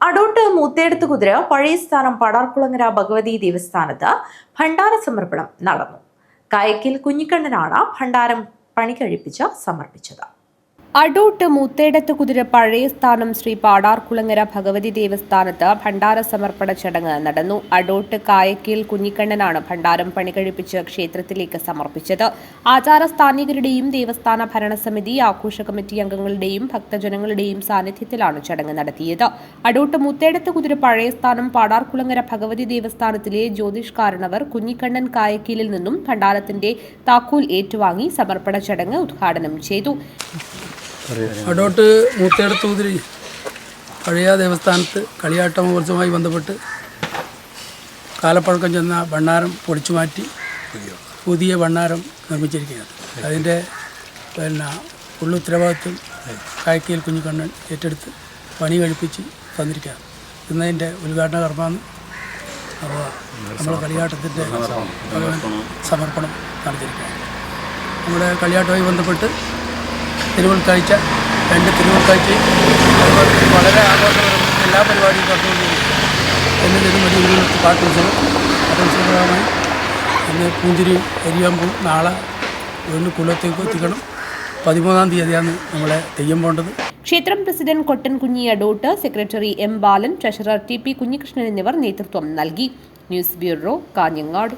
അടോട്ട് മൂത്തേടത്തുകുതിര പഴയ സ്ഥാനം പടാർകുളങ്ങര ഭഗവതി ദേവസ്ഥാനത്ത് ഭണ്ഡാര സമർപ്പണം നടന്നു. കായക്കിൽ കുഞ്ഞിക്കണ്ണനാണ് ഭണ്ഡാരം പണി കഴിപ്പിച്ച് സമർപ്പിച്ചത്. അടോട്ട് മൂത്തേടത്തുകുതിര പഴയ സ്ഥാനം ശ്രീ പാടാർകുളങ്ങര ഭഗവതി ദേവസ്ഥാനത്ത് ഭണ്ഡാര സമർപ്പണ ചടങ്ങ് നടന്നു. അടോട്ട് കായക്കിൽ കുഞ്ഞിക്കണ്ണനാണ് ഭണ്ഡാരം പണികഴിപ്പിച്ച് ക്ഷേത്രത്തിലേക്ക് സമർപ്പിച്ചത്. ആചാരസ്ഥാനികരുടെയും ദേവസ്ഥാന ഭരണസമിതി, ആഘോഷ കമ്മിറ്റി അംഗങ്ങളുടെയും ഭക്തജനങ്ങളുടെയും സാന്നിധ്യത്തിലാണ് ചടങ്ങ് നടത്തിയത്. അടോട്ട് മൂത്തേടത്തുകുതിര പഴയ സ്ഥാനം പാടാർകുളങ്ങര ഭഗവതി ദേവസ്ഥാനത്തിലെ ജ്യോതിഷ് കാരണവർ കുഞ്ഞിക്കണ്ണൻ കായക്കിലിൽ നിന്നും ഭണ്ഡാരത്തിന്റെ താക്കോൽ ഏറ്റുവാങ്ങി സമർപ്പണ ചടങ്ങ് ഉദ്ഘാടനം ചെയ്തു. അടോട്ട് മൂത്തേടത്തുകുതിര പഴയ ദേവസ്ഥാനത്ത് കളിയാട്ട മഹോത്സവവുമായി ബന്ധപ്പെട്ട് കാലപ്പഴക്കം ചെന്ന ഭണ്ഡാരം പൊളിച്ചു മാറ്റി പുതിയ ഭണ്ഡാരം നിർമ്മിച്ചിരിക്കുകയാണ്. അതിൻ്റെ ഉള്ള ഉത്തരവാദിത്വം കായക്കയിൽ കുഞ്ഞിക്കണ്ണൻ ഏറ്റെടുത്ത് പണി കഴിപ്പിച്ച് തന്നിരിക്കുകയാണ്. ഇന്നതിൻ്റെ ഉദ്ഘാടന കർമ്മമാണ്. അപ്പോൾ നമ്മൾ കളിയാട്ടത്തിൻ്റെ സമർപ്പണം നടത്തിയിരിക്കുകയാണ്. നമ്മുടെ കളിയാട്ടവുമായി ബന്ധപ്പെട്ട് തിരുവുൾക്കാഴ്ച, 2 തിരുവുൾക്കാഴ്ചയും വളരെ ആഘോഷപരമായി എല്ലാ പരിപാടിയും നടന്നുകൊണ്ടിരിക്കുന്നു. എന്ന് ചെറുമതി പാട്ടുത്സവം, പാട്ടുത്സവമായി ഇന്ന് പൂഞ്ചിരിയും എരിയാമ്പും നാളെ വീണ്ടും കുളത്തേക്ക് എത്തിക്കണം. 13-ാം തീയതിയാണ് നമ്മളെ തെയ്യം പോകേണ്ടത്. ക്ഷേത്രം പ്രസിഡന്റ് കൊട്ടൻ കുഞ്ഞി അടോട്ട്, സെക്രട്ടറി എം ബാലൻ, ട്രഷറർ ടി പി കുഞ്ഞികൃഷ്ണൻ എന്നിവർ നേതൃത്വം നൽകി. News bureau, Kanhangad.